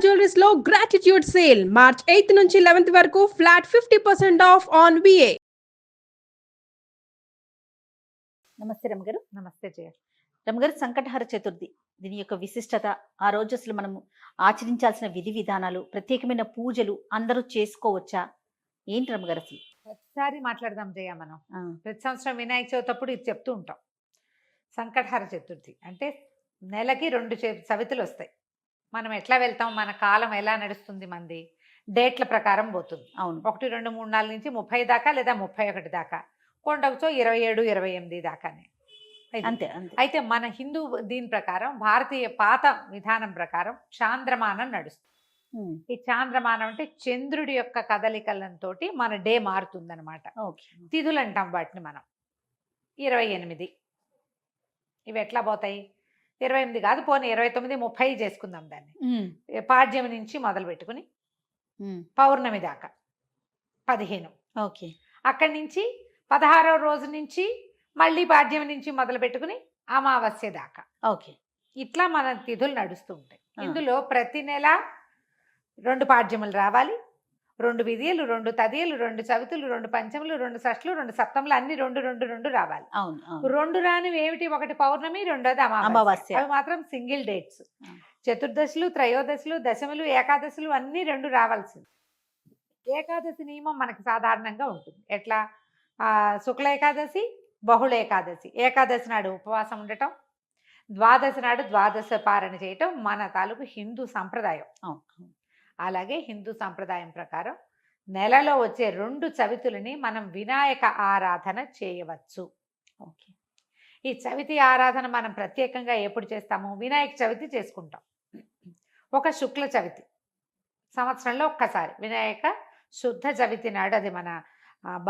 Jewelleries లో gratitude sale March 8 నుంచి 11 వరకు ఫ్లాట్ 50% ఆఫ్ ఆన్ విఏ. నమస్తే రమగారు. నమస్తే జయ. రమగారు, సంకటహర చతుర్థి దీని యొక్క విశిష్టత, ఆ రోజు అసలు మనము ఆచరించాల్సిన విధి విధానాలు, ప్రత్యేకమైన పూజలు అందరూ చేసుకోవచ్చా, ఏంటి రమగారు అసలు? ప్రతిసారి మాట్లాడదాం జయ. మనం ప్రతి సంవత్సరం వినాయక చవితి అప్పుడు ఇది చెప్తూ ఉంటాం. సంకటహర చతుర్థి అంటే నెలకి 2 చవితులు వస్తాయి. మనం ఎట్లా వెళ్తాం, మన కాలం ఎలా నడుస్తుంది, మంది డేట్ల ప్రకారం పోతుంది. అవును, 1, 2, 3, 4 నుంచి 30 దాకా లేదా 31 దాకా, కొండవచ్చో 27, 28 దాకానే. అంతే అంతే. అయితే మన హిందూ దీని ప్రకారం, భారతీయ పాత విధానం ప్రకారం చాంద్రమానం నడుస్తుంది. ఈ చాంద్రమానం అంటే చంద్రుడి యొక్క కదలికలతో మన డే మారుతుందన్నమాట. తిథులు అంటాం వాటిని మనం. 28 ఇవి ఎట్లా పోతాయి? 28 కాదు, పోనీ 29, 30 చేసుకుందాం దాన్ని. పాడ్యమి నుంచి మొదలు పెట్టుకుని పౌర్ణమి దాకా 15. ఓకే. అక్కడి నుంచి 16వ రోజు నుంచి మళ్ళీ పాడ్యమి నుంచి మొదలు పెట్టుకుని అమావాస్య దాకా. ఓకే. ఇట్లా మన తిథులు నడుస్తూ ఉంటాయి. ఇందులో ప్రతి నెల 2 పాడ్యములు రావాలి, 2 విధియలు, 2 తదియలు, 2 చవితులు, 2 పంచములు, 2 షష్ఠులు, 2 సప్తములు, అన్ని 2 రావాలి. 2 రానివి ఏమిటి? ఒకటి పౌర్ణమి, రెండోది అమావాస్య. అవి మాత్రం సింగిల్ డేట్స్. చతుర్దశులు, త్రయోదశులు, దశములు, ఏకాదశులు అన్ని 2 రావాల్సింది. ఏకాదశి నియమం మనకి సాధారణంగా ఉంటుంది. ఎట్లా? శుక్ల ఏకాదశి, బహుళ ఏకాదశి. ఏకాదశి నాడు ఉపవాసం ఉండటం, ద్వాదశి నాడు ద్వాదశ పారణ చేయటం మన తాలూకు హిందూ సంప్రదాయం. అలాగే హిందూ సంప్రదాయం ప్రకారం నెలలో వచ్చే 2 చవితులని మనం వినాయక ఆరాధన చేయవచ్చు. ఓకే. ఈ చవితి ఆరాధన మనం ప్రత్యేకంగా ఎప్పుడు చేస్తాము? వినాయక చవితి చేసుకుంటాం. ఒక శుక్ల చవితి సంవత్సరంలో ఒక్కసారి, వినాయక శుద్ధ చవితి నాడు, అది మన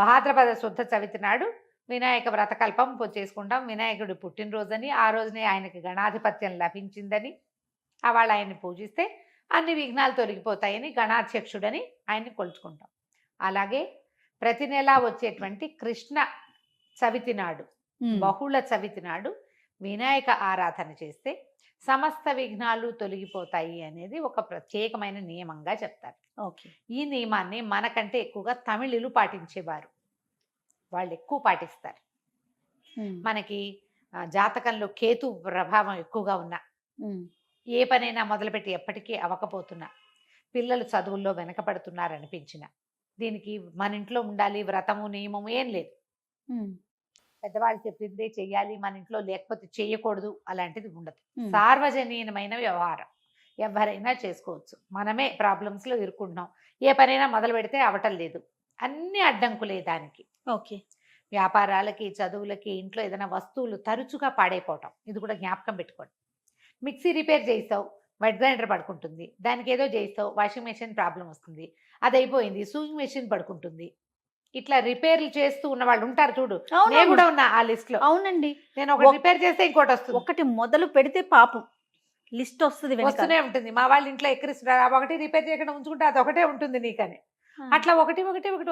భాద్రపద శుద్ధ చవితి నాడు వినాయక వ్రతకల్పం చేసుకుంటాం. వినాయకుడి పుట్టినరోజని, ఆ రోజునే ఆయనకి గణాధిపత్యం లభించిందని, వాళ్ళు ఆయన్ని పూజిస్తే అన్ని విఘ్నాలు తొలగిపోతాయని గణాధ్యక్షుడని ఆయన్ని కొలుచుకుంటాం. అలాగే ప్రతి నెలా వచ్చేటువంటి కృష్ణ చవితి నాడు, బహుళ చవితి నాడు వినాయక ఆరాధన చేస్తే సమస్త విఘ్నాలు తొలగిపోతాయి అనేది ఒక ప్రత్యేకమైన నియమంగా చెప్తారు. ఓకే. ఈ నియమాన్ని మనకంటే ఎక్కువగా తమిళులు పాటించేవారు. వాళ్ళు ఎక్కువ పాటిస్తారు. మనకి జాతకంలో కేతు ప్రభావం ఎక్కువగా ఉన్నా, ఏ పనైనా మొదలుపెట్టి ఎప్పటికీ అవ్వకపోతున్నా, పిల్లలు చదువుల్లో వెనకపడుతున్నారనిపించిన, దీనికి మన ఇంట్లో ఉండాలి వ్రతము నియమము ఏం లేదు. పెద్దవాళ్ళు చెప్పిందే చెయ్యాలి, మన ఇంట్లో లేకపోతే చేయకూడదు, అలాంటిది ఉండదు. సార్వజనీయమైన వ్యవహారం, ఎవరైనా చేసుకోవచ్చు. మనమే ప్రాబ్లమ్స్లో ఇరుక్కుంటున్నాం. ఏ పనైనా మొదలు పెడితే అవటం లేదు, అన్ని అడ్డంకులే దానికి. ఓకే. వ్యాపారాలకి, చదువులకి, ఇంట్లో ఏదైనా వస్తువులు తరచుగా పాడైపోవటం, ఇది కూడా జ్ఞాపకం పెట్టుకోండి. మిక్సీ రిపేర్ చేస్తావు, వెట్ గ్రైండర్ పడుకుంటుంది. దానికి ఏదో చేస్తావు, వాషింగ్ మెషిన్ ప్రాబ్లం వస్తుంది, అది అయిపోయింది, సూయింగ్ మెషిన్ పడుకుంటుంది. ఇట్లా రిపేర్లు చేస్తూ ఉన్న వాళ్ళు ఉంటారు చూడు. నేను కూడా ఉన్నా ఆ లిస్ట్ లో. అవునండి. నేను ఒకటి రిపేర్ చేస్తే ఇంకోటి వస్తుంది. ఒకటి మొదలు పెడితే పాపం లిస్ట్ వస్తూనే ఉంటుంది. మా వాళ్ళ ఇంట్లో ఎక్కిరిస్తున్నారు, ఒకటి రిపేర్ చేయకుండా ఉంచుకుంటే అది ఒకటే ఉంటుంది నీకని. అట్లా ఒకటి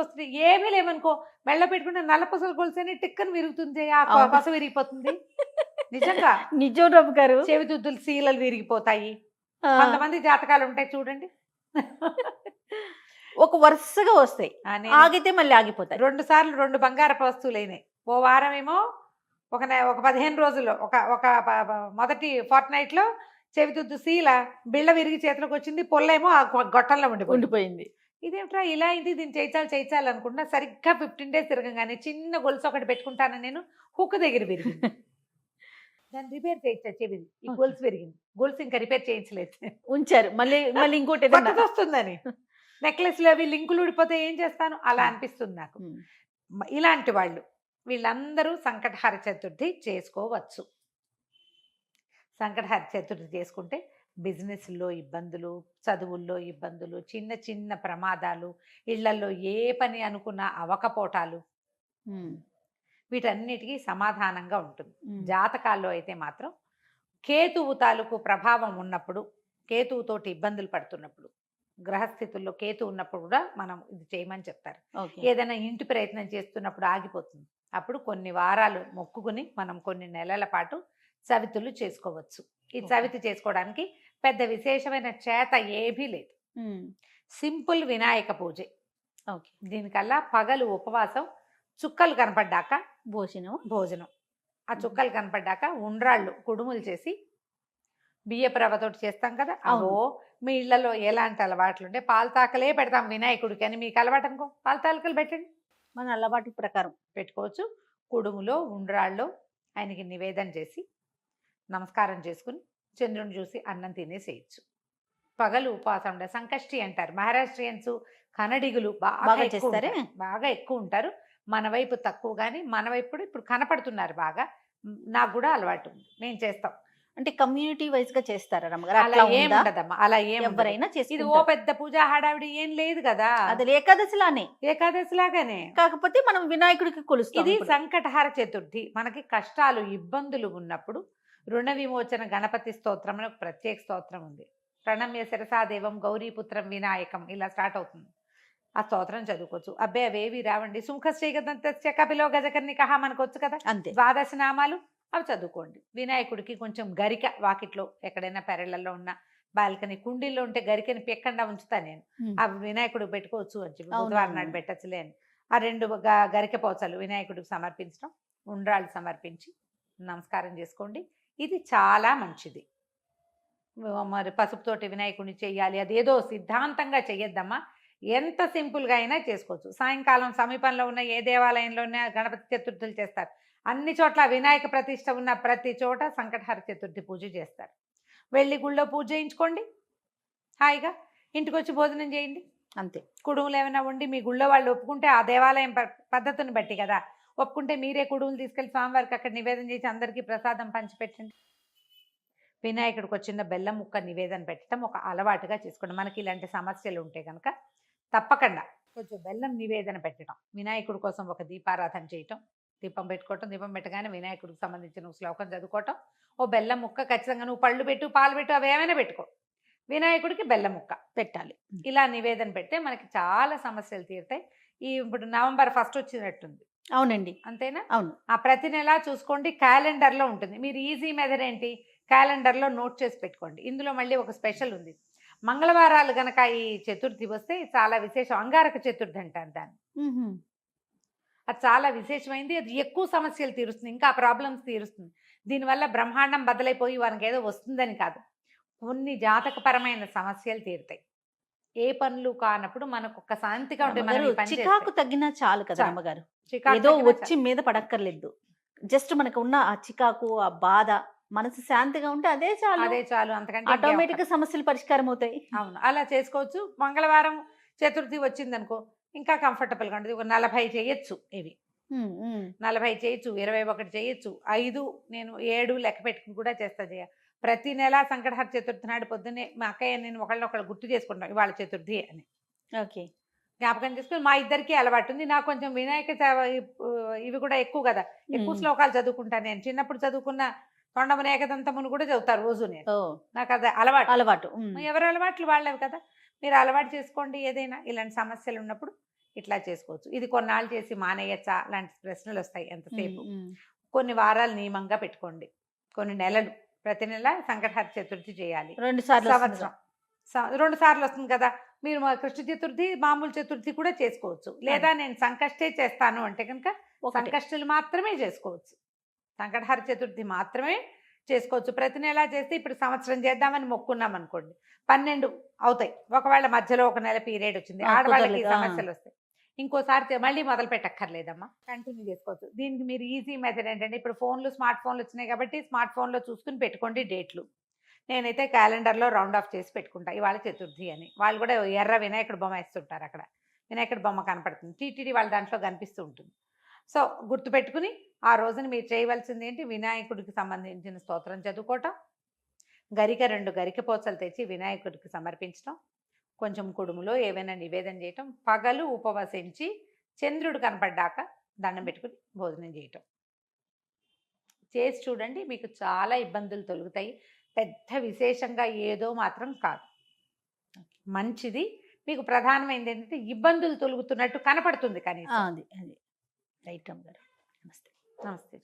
వస్తుంది. ఏమీ లేవనుకో, మెళ్ళ పెట్టుకుంటే నల్ల పసలు కొలిసేని టిక్కని విరుగుతుంది, ఆ పస విరిగిపోతుంది. నిజంగా నిజం రమ్మ గారు. చెవిదుద్దులు సీలలు విరిగిపోతాయి. కొంతమంది జాతకాలు ఉంటాయి చూడండి, ఒక వరుసగా వస్తాయి, ఆగితే మళ్ళీ ఆగిపోతాయి. 2 సార్లు 2 బంగారపు వస్తువులు అయినాయి. ఓ వారం ఏమో ఒక 15 రోజుల్లో ఒక మొదటి ఫోర్ట్ నైట్ లో చెవిదుద్దు సీల బిళ్ళ విరిగి చేతిలోకి వచ్చింది, పొల్లేమో ఆ గొట్టంలో ఉండిపోయింది. ఇదేమిట్రా ఇలా అయింది, దీన్ని చేయించాలి అనుకుంటున్నా. సరిగ్గా 15 days తిరగగానే చిన్న గొలుసు ఒకటి పెట్టుకుంటాను నేను, హుక్ దగ్గర విరిగింది. దాన్ని రిపేర్ చేయించా, చెవిది ఈ గొలుసు విరిగింది. గొలుసు ఇంకా రిపేర్ చేయించలేదు, ఉంచారు. మళ్ళీ ఇంకోటి వస్తుందని. నెక్లెస్లు అవి లింకులు ఊడిపోతే ఏం చేస్తాను, అలా అనిపిస్తుంది నాకు. ఇలాంటి వాళ్ళు వీళ్ళందరూ సంకటహర చతుర్థి చేసుకోవచ్చు. సంకటహర చతుర్థి చేసుకుంటే బిజినెస్లో ఇబ్బందులు, చదువుల్లో ఇబ్బందులు, చిన్న చిన్న ప్రమాదాలు, ఇళ్లలో ఏ పని అనుకున్నా అవకపోటాలు, వీటన్నిటికీ సమాధానంగా ఉంటుంది. జాతకాల్లో అయితే మాత్రం కేతువు తాలూకు ప్రభావం ఉన్నప్పుడు, కేతువుతోటి ఇబ్బందులు పడుతున్నప్పుడు, గ్రహస్థితుల్లో కేతు ఉన్నప్పుడు కూడా మనం ఇది చేయమని చెప్తారు. ఏదైనా ఇంటి ప్రయత్నం చేస్తున్నప్పుడు ఆగిపోతుంది, అప్పుడు కొన్ని వారాలు మొక్కుకుని మనం కొన్ని నెలల పాటు చవితులు చేసుకోవచ్చు. ఈ చవితి చేసుకోవడానికి పెద్ద విశేషమైన చేత ఏమీ లేదు. సింపుల్ వినాయక పూజే. ఓకే. దీనికల్లా పగలు ఉపవాసం, చుక్కలు కనపడ్డాక భోజనం. ఆ చుక్కలు కనపడ్డాక ఉండ్రాళ్ళు కుడుములు చేసి బియ్యపు రవ్వతోటి చేస్తాం కదా, అవో మీ ఇళ్లలో ఎలాంటి అలవాట్లు ఉంటే పాలతాకలే పెడతాం వినాయకుడికి అని మీకు అలవాటు అనుకో, పాలతాకలు పెట్టండి, మన అలవాటు ప్రకారం పెట్టుకోవచ్చు. కుడుములో ఉండ్రాళ్ళు ఆయనకి నివేదన చేసి నమస్కారం చేసుకుని చంద్రుని చూసి అన్నం తినేసేయచ్చు. పగలు ఉపవాసం ఉండే సంకష్టి అంటారు మహారాష్ట్రియన్స్, కన్నడిగులు బాగా ఎక్కువ ఉంటారు. మన వైపు తక్కువ, కానీ మన వైపు ఇప్పుడు కనపడుతున్నారు బాగా. నాకు కూడా అలవాటు ఉంది, నేను చేస్తాం. అంటే కమ్యూనిటీ వైజ్ గా చేస్తారా రమ్మగారు? అలా ఏం ఉండదమ్మా, అలా ఏం ఎవరైనా ఇది ఓ పెద్ద పూజ హడావిడి ఏం లేదు కదా, అది ఏకాదశిలానే, ఏకాదశి లాగానే. కాకపోతే మనం వినాయకుడికి కొలుస్తాం. ఇది సంకటహార చతుర్థి. మనకి కష్టాలు ఇబ్బందులు ఉన్నప్పుడు రుణ విమోచన గణపతి స్తోత్రం అని ఒక ప్రత్యేక స్తోత్రం ఉంది. ప్రణమ్య శిరసాదేవం గౌరీపుత్రం వినాయకం ఇలా స్టార్ట్ అవుతుంది. ఆ స్తోత్రం చదువుకోవచ్చు. అబ్బే అవేవి రావండి, సుముఖశ్రీగదంత్య కపిలో గజకర్ణికః మనకు వచ్చు కదా, అంతే. ద్వాదశ నామాలు అవి చదువుకోండి. వినాయకుడికి కొంచెం గరిక వాకిట్లో ఎక్కడైనా పెరళ్లలో ఉన్న బాల్కనీ కుండీల్లో ఉంటే గరికని పెక్కకుండా ఉంచుతా నేను. ఆ వినాయకుడికి పెట్టుకోవచ్చు అని చెప్పి బుధవారం నాడు పెట్టచ్చులే అని ఆ 2 గరిక పోచలు వినాయకుడికి సమర్పించడం, ఉండ్రాళ్ళు సమర్పించి నమస్కారం చేసుకోండి. ఇది చాలా మంచిది. మరి పసుపుతోటి వినాయకుడిని చెయ్యాలి అదేదో సిద్ధాంతంగా చెయ్యొద్దమ్మా, ఎంత సింపుల్గా అయినా చేసుకోవచ్చు. సాయంకాలం సమీపంలో ఉన్న ఏ దేవాలయంలోనే గణపతి చతుర్థులు చేస్తారు. అన్ని చోట్ల వినాయక ప్రతిష్ట ఉన్న ప్రతి చోట సంకటహార చతుర్థి పూజ చేస్తారు. వెళ్ళి గుళ్ళో పూజ చేయించుకోండి, హాయిగా ఇంటికి వచ్చి భోజనం చేయండి, అంతే. కుడుములు ఏమైనా ఉండి మీ గుళ్ళో వాళ్ళు ఒప్పుకుంటే, ఆ దేవాలయం పద్ధతిని బట్టి కదా, ఒప్పుకుంటే మీరే కుడుములు తీసుకెళ్ళి స్వామివారికి అక్కడ నివేదన చేసి అందరికీ ప్రసాదం పంచిపెట్టండి. వినాయకుడికి వచ్చిన బెల్లం ముక్క నివేదన పెట్టడం ఒక అలవాటుగా చేసుకోండి. మనకి ఇలాంటి సమస్యలు ఉంటే కనుక తప్పకుండా కొంచెం బెల్లం నివేదన పెట్టడం, వినాయకుడి కోసం ఒక దీపారాధన చేయటం, దీపం పెట్టుకోవటం, దీపం పెట్టగానే వినాయకుడికి సంబంధించిన శ్లోకం చదువుకోవటం, ఓ బెల్లం ముక్క ఖచ్చితంగా నువ్వు పళ్ళు పెట్టు పాలు పెట్టు అవి ఏమైనా పెట్టుకో, వినాయకుడికి బెల్లం ముక్క పెట్టాలి. ఇలా నివేదన పెడితే మనకి చాలా సమస్యలు తీరుతాయి. ఇప్పుడు నవంబర్ 1 వచ్చినట్టుంది. అవునండి, అంతేనా? అవును. ఆ ప్రతి నెల చూసుకోండి, క్యాలెండర్లో ఉంటుంది. మీరు ఈజీ మెథడ్ ఏంటి, క్యాలెండర్లో నోట్ చేసి పెట్టుకోండి. ఇందులో మళ్ళీ ఒక స్పెషల్ ఉంది. మంగళవారాలు గనక ఈ చతుర్థి వస్తే చాలా విశేషం. అంగారక చతుర్థి అంటారు దాన్ని. అది చాలా విశేషమైంది. అది ఎక్కువ సమస్యలు తీరుస్తుంది, ఇంకా ప్రాబ్లమ్స్ తీరుస్తుంది. దీనివల్ల బ్రహ్మాండం బద్దలైపోయి వారికి ఏదో వస్తుందని కాదు, కొన్ని జాతకపరమైన సమస్యలు తీరుతాయి. ఏ పనులు కానప్పుడు మనకు ఒక శాంతిగా ఉంటుంది. చికాకు తగ్గినా చాలు కదా అమ్మగారు, ఏదో వచ్చి మీద పడక్కర్లేదు. జస్ట్ మనకు ఉన్న ఆ చికాకు, ఆ బాధ, మనసు శాంతిగా ఉంటే అదే చాలు. అంతకంటే ఆటోమేటిక్ గా సమస్యలు పరిష్కారం అవుతాయి. అవును, అలా చేసుకోవచ్చు. మంగళవారం చతుర్థి వచ్చిందనుకో ఇంకా కంఫర్టబుల్ గా ఉంటుంది. ఒక 40 చేయొచ్చు, ఇవి 40 చేయొచ్చు, 21 చేయొచ్చు, 5 నేను 7 లెక్క పెట్టుకుని కూడా చేస్తా. ప్రతి నెల సంకటహర చతుర్థి నాడు పొద్దున్నే మా అక్కయ్య నేను ఒకళ్ళు గుర్తు చేసుకుంటాం ఇవాళ చతుర్థి అని. ఓకే, జ్ఞాపకం చేసుకుని మా ఇద్దరికి అలవాటు ఉంది. నాకు కొంచెం వినాయక ఇవి కూడా ఎక్కువ కదా, ఎక్కువ శ్లోకాలు చదువుకుంటాను. నేను చిన్నప్పుడు చదువుకున్న తొండమున ఏకదంతమును కూడా చదువుతారు రోజు. నేను నాకు అది అలవాటు. ఎవరి అలవాట్లు వాళ్ళవి కదా, మీరు అలవాటు చేసుకోండి. ఏదైనా ఇలాంటి సమస్యలు ఉన్నప్పుడు ఇట్లా చేసుకోవచ్చు. ఇది కొన్నాళ్ళు చేసి మానేయచ్చా లాంటి ప్రశ్నలు వస్తాయి ఎంతసేపు. కొన్ని వారాలు నియమంగా పెట్టుకోండి, కొన్ని నెలలు, ప్రతి నెల సంకటహర చతుర్థి చేయాలి. 2 సార్లు సంవత్సరం 2 సార్లు వస్తుంది కదా. మీరు కృష్ణ చతుర్థి మామూలు చతుర్థి కూడా చేసుకోవచ్చు. లేదా నేను సంకష్టే చేస్తాను అంటే కనుక సంకష్టులు మాత్రమే చేసుకోవచ్చు, సంకటహర చతుర్థి మాత్రమే చేసుకోవచ్చు. ప్రతి నెల చేస్తే ఇప్పుడు సంవత్సరం చేద్దామని మొక్కున్నాం అనుకోండి, 12 అవుతాయి. ఒకవేళ మధ్యలో ఒక నెల పీరియడ్ వచ్చింది, ఆడవాళ్ళకి సమస్యలు వస్తాయి, ఇంకోసారి మళ్ళీ మొదలు పెట్టక్కర్లేదమ్మా, కంటిన్యూ చేసుకోవచ్చు. దీనికి మీరు ఈజీ మెథడ్ ఏంటంటే, ఇప్పుడు స్మార్ట్ ఫోన్లు వచ్చినాయి కాబట్టి స్మార్ట్ ఫోన్లో చూసుకుని పెట్టుకోండి డేట్లు. నేనైతే క్యాలెండర్లో రౌండ్ ఆఫ్ చేసి పెట్టుకుంటా ఇవాళ చతుర్థి అని. వాళ్ళు కూడా ఎర్ర వినాయకుడు బొమ్మ వేస్తుంటారు, అక్కడ వినాయకుడు బొమ్మ కనపడుతుంది, టీటీడీ వాళ్ళ దాంట్లో కనిపిస్తూ ఉంటుంది. సో గుర్తుపెట్టుకుని ఆ రోజున మీరు చేయవలసింది ఏంటి, వినాయకుడికి సంబంధించిన స్తోత్రం చదువుకోవటం, 2 గరిక పోచలు తెచ్చి వినాయకుడికి సమర్పించడం, కొంచెం కుడుములో ఏవైనా నివేదన చేయటం, పగలు ఉపవసించి చంద్రుడు కనపడ్డాక దండం పెట్టుకుని భోజనం చేయటం చేసి చూడండి. మీకు చాలా ఇబ్బందులు తొలుగుతాయి. పెద్ద విశేషంగా ఏదో మాత్రం కాదు, మంచిది. మీకు ప్రధానమైనది ఏంటంటే ఇబ్బందులు తొలుగుతున్నట్టు కనపడుతుంది కానీ. అది రైట్ అమ్మగారు. నమస్తే. నమస్తే.